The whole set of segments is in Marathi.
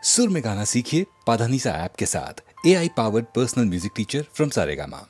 सुर में गाना सीखिए पाधानीसा ऐप के साथ। AI powered personal music teacher from Saregama.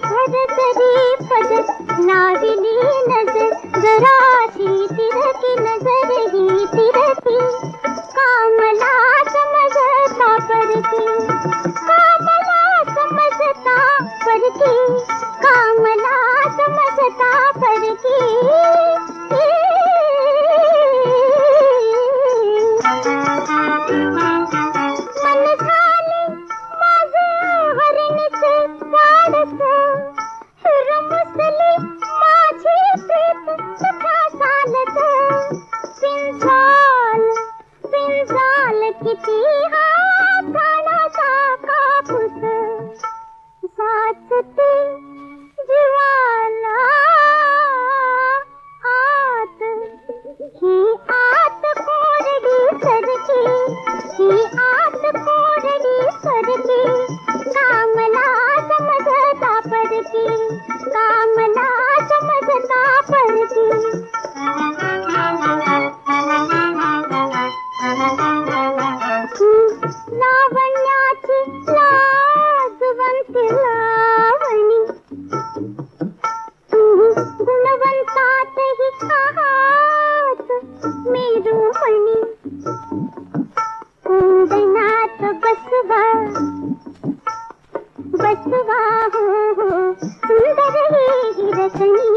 भर जरी पदर लाविली नजर जराशी तिरकी नजर ही तिरकी कामला समजता परकी कामला समजता परकी कामला समजता परकी किती हा प्राणाचा कापूस साचते जीवाला आत ही आत कोरडी सरकी ही आत कोरडी सरकी कामला समजता परकी कामला समजता परकी लावण्याची लाजवंत लावणी गुणवंतातही आहात मेरुमणी कुंदनात बसवा बसवा हो सुंदर ही हिरकणी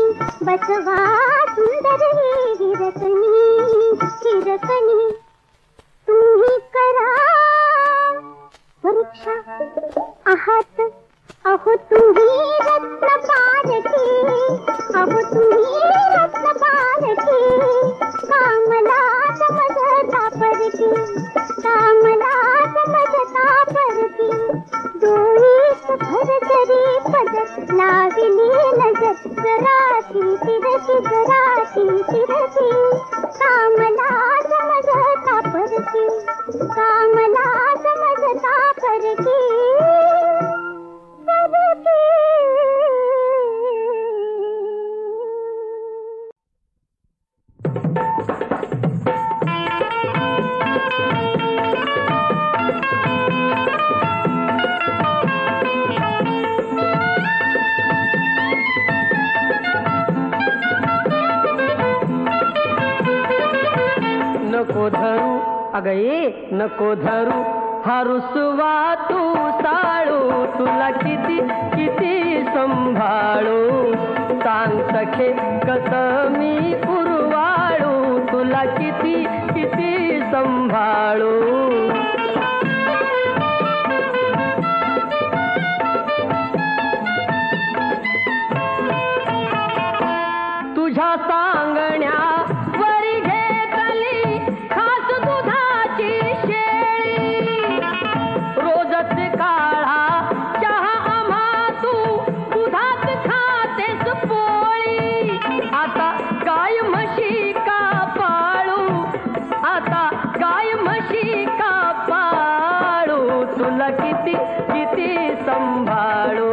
बसवा सुंदर ही हिरकणी हिरकणी तुम्ही करा परीक्षा आहात अहो तुम्ही रत्न पारखी अहो तुम्ही रत्न पारखी कामला समजता परकी कामला समजता परकी डोळीस भर जरी पदर लाविली नजर जराशी तिरकी कामला समजता परकी कामला समजता परकी नको धरू अगये नको धरू हा रुसवा तू साळू तुला किती किती संभाळू सांग सखे कस मी पुरवाळू तुला किती किती संभाळू तुझ्या सांगण्या किती किती संभाळू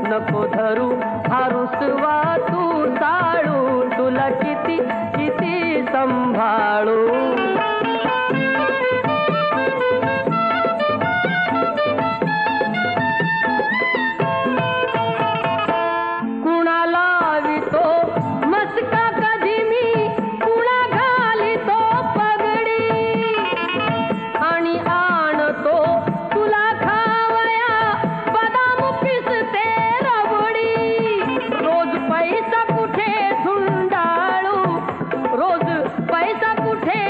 नको धरू हा रुसवा तू साळू तुला किती किती संभाळू कुणाला वितो मस्का कधी मी कुणा घालितो पगडी आणि आणतो पैसा कुठे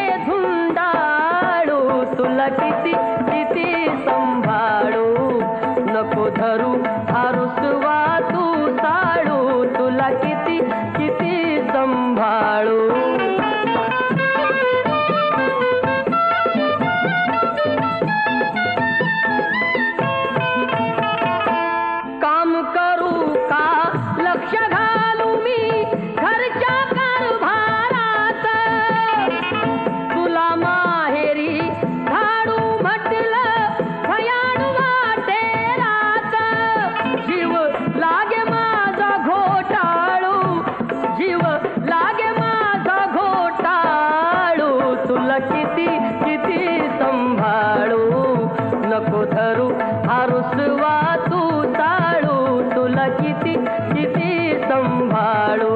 किती किती संभाळू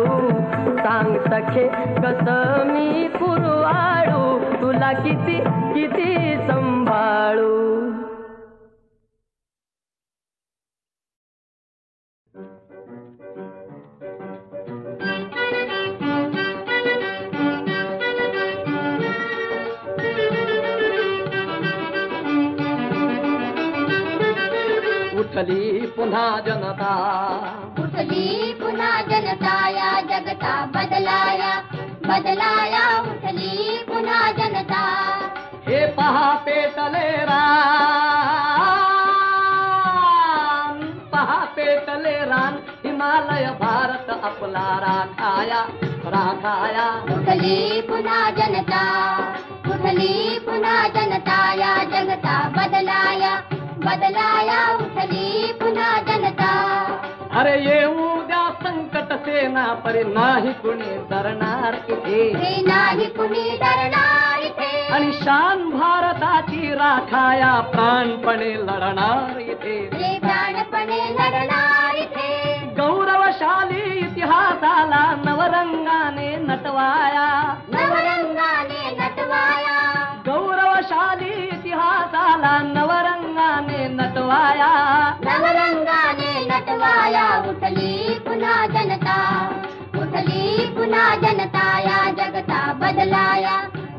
सांग सखे कसं मी कुरवाळू तुला किती किती संभाळू. उठली पुन्हा जनता, उठली पुन्हा जनता या जगता बदलाया बदलाया उठली पुन्हा जनता. हे पहा पेटले रान हिमालय भारत आपला राखाया राखाया. उठली पुन्हा जनता, उठली पुन्हा जनता या जगता बदलाया बदलाया उठली पुन्हा जनता. अरे येऊ द्या संकट सेना परी नाही कुणी डरणार इथे, हे नाही कुणी डरणार इथे. आणि शान भारताची राखाया प्राणपणे लढणार इथे, हे प्राणपणे लढणार इथे. गौरवशाली इतिहासाला नवरंगाने नटवाया नवरंगाने नटवाया. गौरवशाली इतिहासाला नवरंगाने नटवाया. नवरंगाने नटवाया उठली पुन्हा जनता, उठली पुन्हा जनता या जगता बदलाया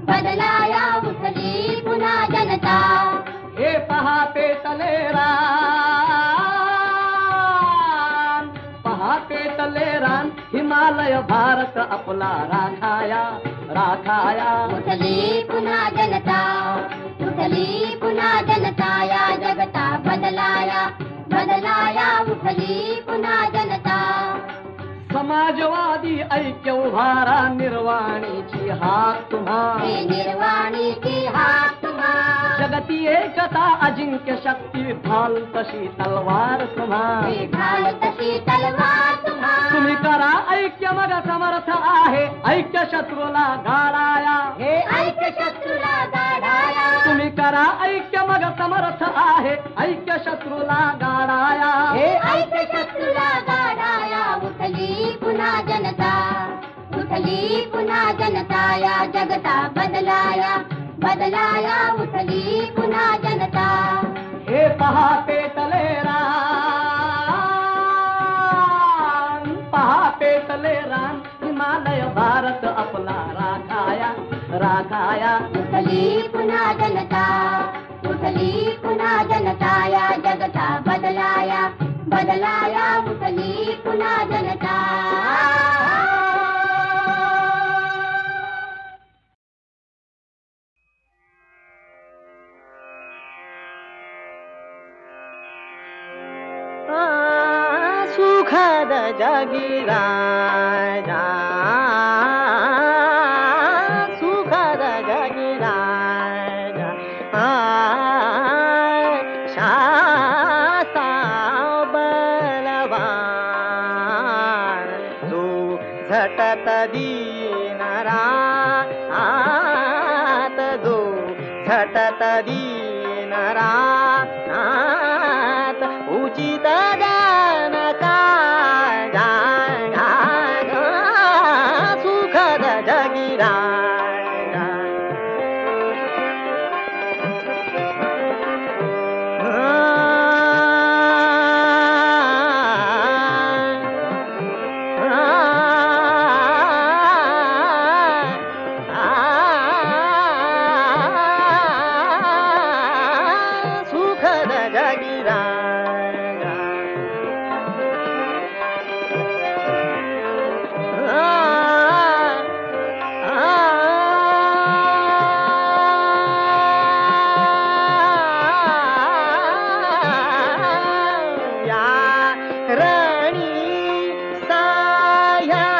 बदलाया उठली पुन्हा जनता. हे पहा पेटले रान हिमालय भारत आपला राखाया राखाया. उठली पुन्हा जनता, उठली पुन्हा जनता या जगता बदलाया बदलाया उठली पुन्हा जनता. समाजवादी ऐक्य उभारा निर्वाणीची हाक तुम्हा, हे निर्वाणीची हाक तुम्हा. जगती एकता अजिंक्य शक्ती ढाल तशी तलवार तुम्हा. हे ढाल तशी तलवार तुम्हा. तुम्ही करा ऐक्य मग समर्थ आहे ऐक्य शत्रूला गाडाया. हे ऐक्य शत्रूला गाडाया. तुम्ही करा ऐक्य मग समर्थ आहे ऐक्य शत्रूला गाडाया. हे ऐक्य शत्रूला गाडाया उठली पुन्हा जनता, उठली पुन्हा जनता या जगता बदलाया बदलाया उठली पुन्हा जनता. हे पहा पेटले रान हिमालय भारत आपला राखाया राखाया. उठली पुन्हा जनता, उठली पुन्हा जनता या जगता बदलाया बदलाया उठली पुन्हा जनता. सुखद जगी राजा, सुखद जगी राजा. शास्ता बलवान जो झटत दीन रात जो झटत दीन रात उचित दान का सुखद जगी राजा. सुखद जगी राजा. राणी सायार्थ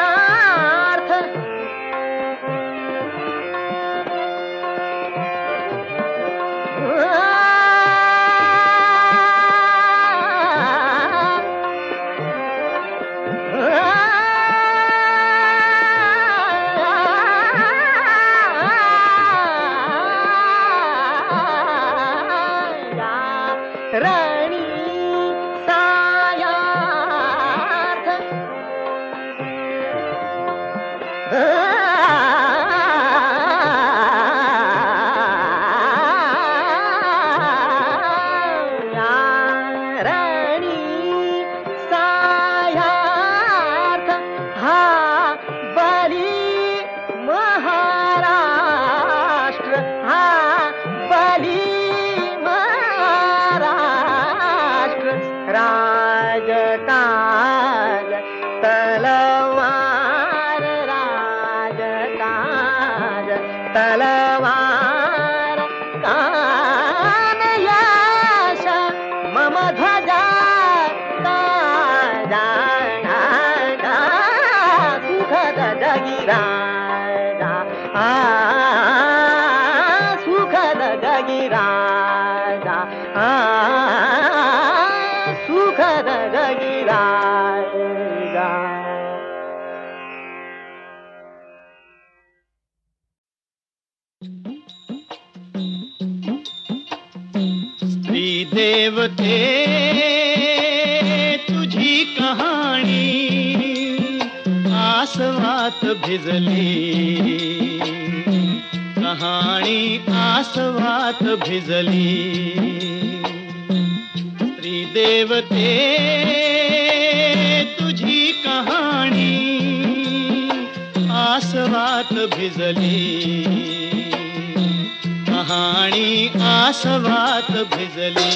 जाएगा। स्त्री देवते तुझी कहाणी आसवात भिजली, कहाणी आसवात भिजली। स्त्री देवते तुझी कहाणी आसवात भिजली, कहाणी आसवात भिजली।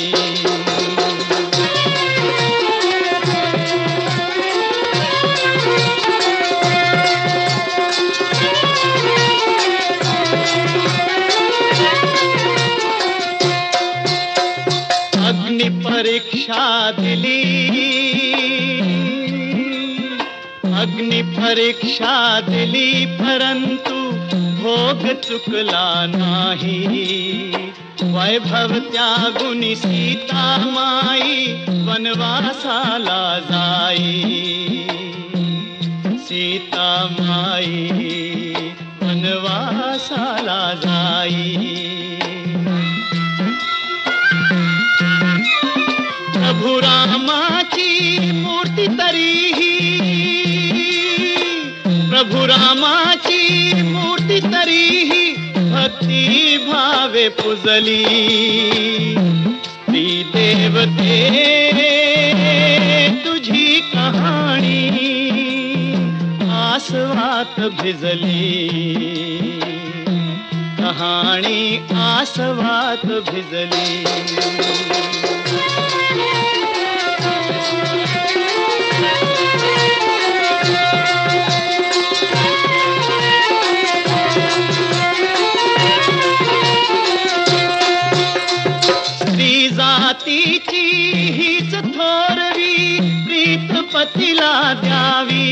अग्नि परीक्षा दिली, अग्नि परीक्षा दिली, परंतु भोग चुकला नाही। वैभव त्यागुनी सीता माई वनवासाला जाई, सीता माई वनवासाला जाई। प्रभु रामाची मूर्ती तरीही, प्रभु रामाची मूर्ती तरीही भक्ती भावे पुजली। स्त्री देवते तुझी कहाणी आसवात भिजली, कहाणी आसवात भिजली। जातीची हीच थोरवी प्रीत पतीला द्यावी,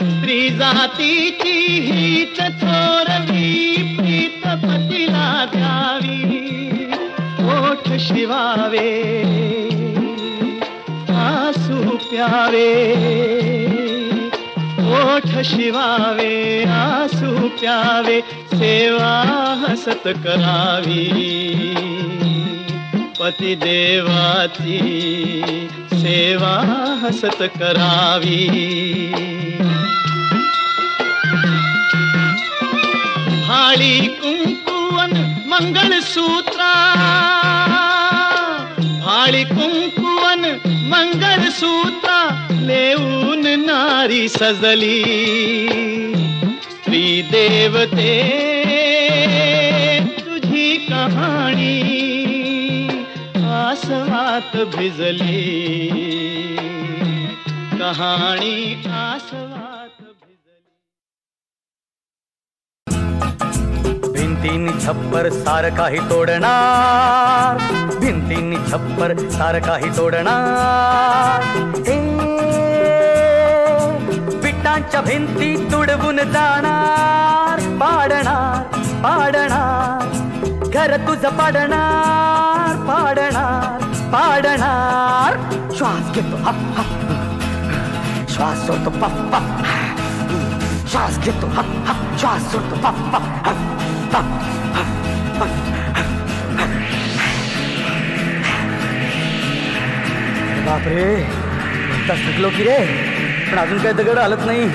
स्त्री जातीची हीच थोरवी प्रीत पतीला द्यावी। ओठ शिवावे आसू प्यावे, ओठ शिवावे आसू प्यावे, सेवा हसत करावी। पती देवाची सेवा हसत करावी। भाळी कुंकुवन मंगळसूत्रा, भाळी कुंकुवन मंगळसूत्रा, लेऊन नारी सजली। स्त्री देवते तुझी कहाणी आसवात भिजली, कहाणी आसवात भिजली। भिंतींनी छप्पर सार काही तोडणार, भिंतींनी छप्पर सार काही तोडणार। विटांच्या भिंती तुडवून जाणार, पाडणार पाडणार घर तुझं पाडणार, पाडणार पाडणार। श्वास घेतो हप हप, श्वास सोडतो पफ पफ, श्वास घेतो हप हप, श्वास सोडतो पफ पफ हप पफ पफ। बापरे, आता शिकलो की रे, पण अजून काही दगड हलत नाही.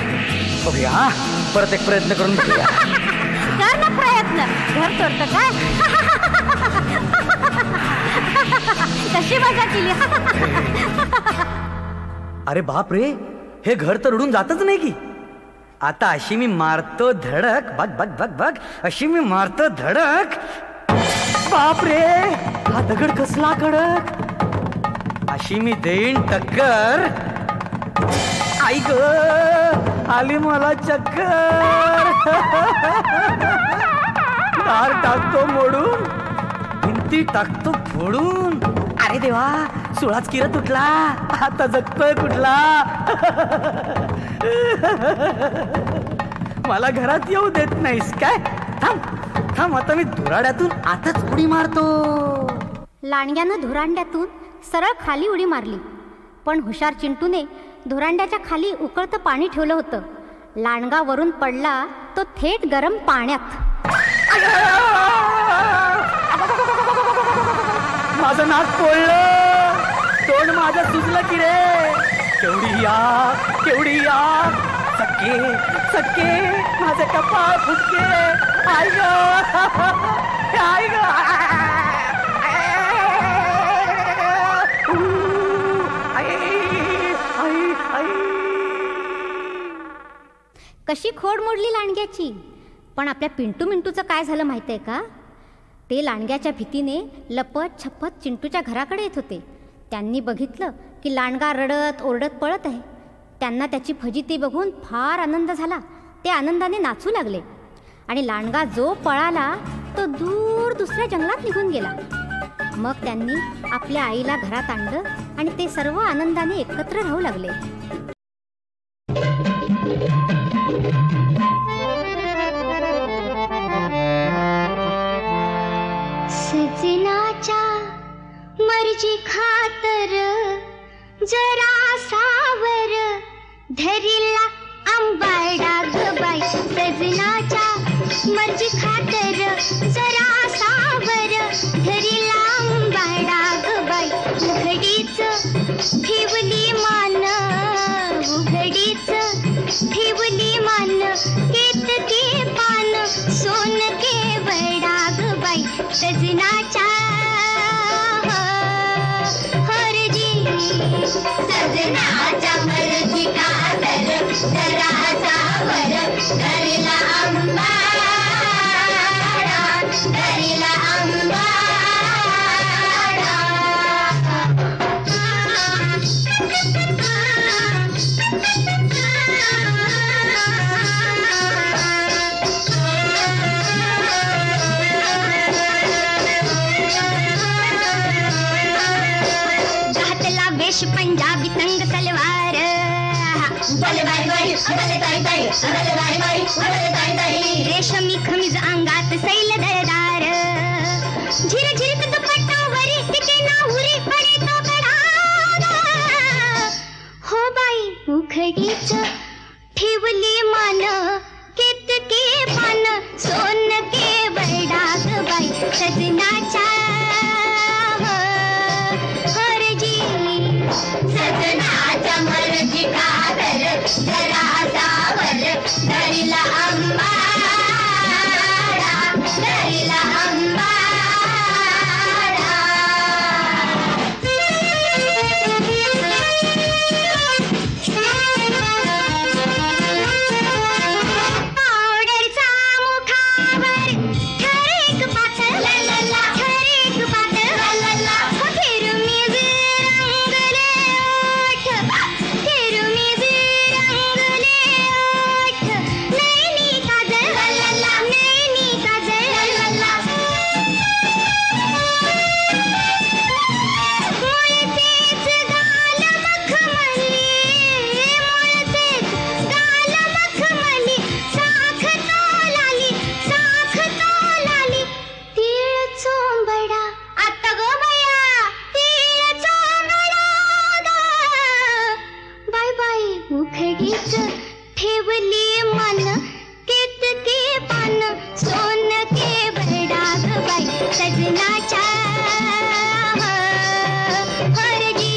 बघूया हा, परत एक प्रयत्न करून बघूया. कर ना प्रयत्न, घर तोडतं काय? कशी मजा केली. अरे बाप रे, हे घर तर उडून जातच नाही की. आता अशी मी मारतो धडक, बघ बघ बघ बघ, अशी मी मारतो धडक. बाप रे, हा दगड कसला कडक. अशी मी देईन टक्कर. आई ग, आली मला चक्कर. दार टाकतो मोडून, भिंती टाकतो फोडून. अरे देवा, सुळाच किरत उठला. आता जगतोय कुठला. मला घरात येऊ देत नाहीस काय? थांब थांब, आता मी धुराड्यातून आताच उडी मारतो. लांडग्यानं धुरांड्यातून सरळ खाली उडी मारली, पण हुशार चिंटूने धुरांड्याच्या खाली उकळतं पाणी ठेवलं होतं. लांडगा वरून पडला तो थेट गरम पाण्यात. माझं नाक पोळलं, तोंड माझं सुजलं की रे. केवढी आग, केवढी आग. सख्खे सख्खे माझं कपाळ फुटके. आई ग, आई ग. कशी खोड मोडली लांडग्याची. पण आपल्या पिंटू मिंटूचं काय झालं माहिती आहे का? ते लांडग्याच्या भीतीने लपत छपत चिंटूच्या घराकडे येत होते. त्यांनी बघितलं की लांडगा रडत ओरडत पळत आहे. त्यांना त्याची फजिती बघून फार आनंद झाला. ते आनंदाने नाचू लागले आणि लांडगा जो पळाला तो दूर दुसऱ्या जंगलात निघून गेला. मग त्यांनी आपल्या आईला घरात आणलं आणि ते सर्व आनंदाने एकत्र राहू लागले. सजनाच्या मर्जी खातर जरा सावर धरिला आंबाडा ग बाई. सजनाच्या मर्जी खातर जरा सावर धरिला आंबाडा ग बाई. उघडीच ठेवली मान, उघडीच ठेवली मान. केतके पान सोन केवडा ग बाई. सजनाच्या सजनाच्या मर्जी खातर जरा सावर धरिला आंबाडा, धरिला आंबाडा. वेश पंजाबी तंग सलवार, रेशमी खमीज अंगात सैल दळदार. झिर झिरक दुपट्टावरी टिके ना उरी पडे तो कडाग. हो बाई उघडीच ठेवली मान, केतके पान सोन केवडाग बाई. सजनाच्या सजनाच्या मर्जी खातर जरा सावर धरिला आंबाडा, धरिला आंबाडा. पावडरचा मुखावर ठरेक पातळ, ठरेक पातळ. उघडीच ठेवली मन, केतके पान सोन केवडाग बाई. सजनाच्या मर्जी,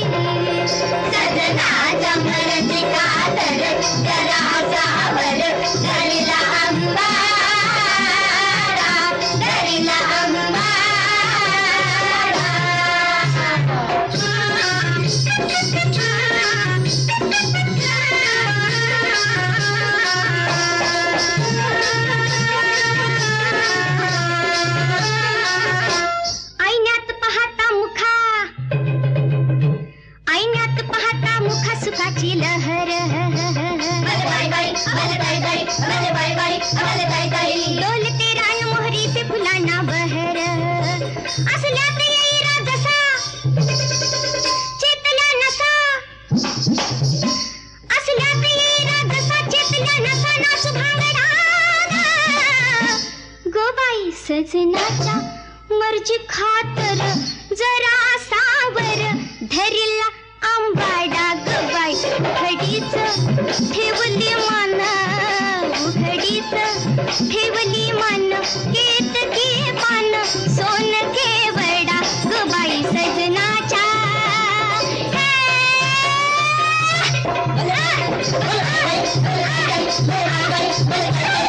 सजनाच्या मर्जी खातर जरा सावर धरिला आंबाडा, धरिला आंबाडा. सुखाची लहर, डोलते रान मोहरीचे फुलांना बहर. असल्यात येईरा जसा चेतल्या नसा, असल्यात येईरा जसा चेतल्या नसा. नाचू भांगडा गोबाई. सजनाच्या मर्जी खातर जरा सावर धरिला आंबाडा ग बाई. ठेवली मान उघडीत, ठेवली मान केतकी पान, सोन केवडा ग बाई सजनाच्या. हे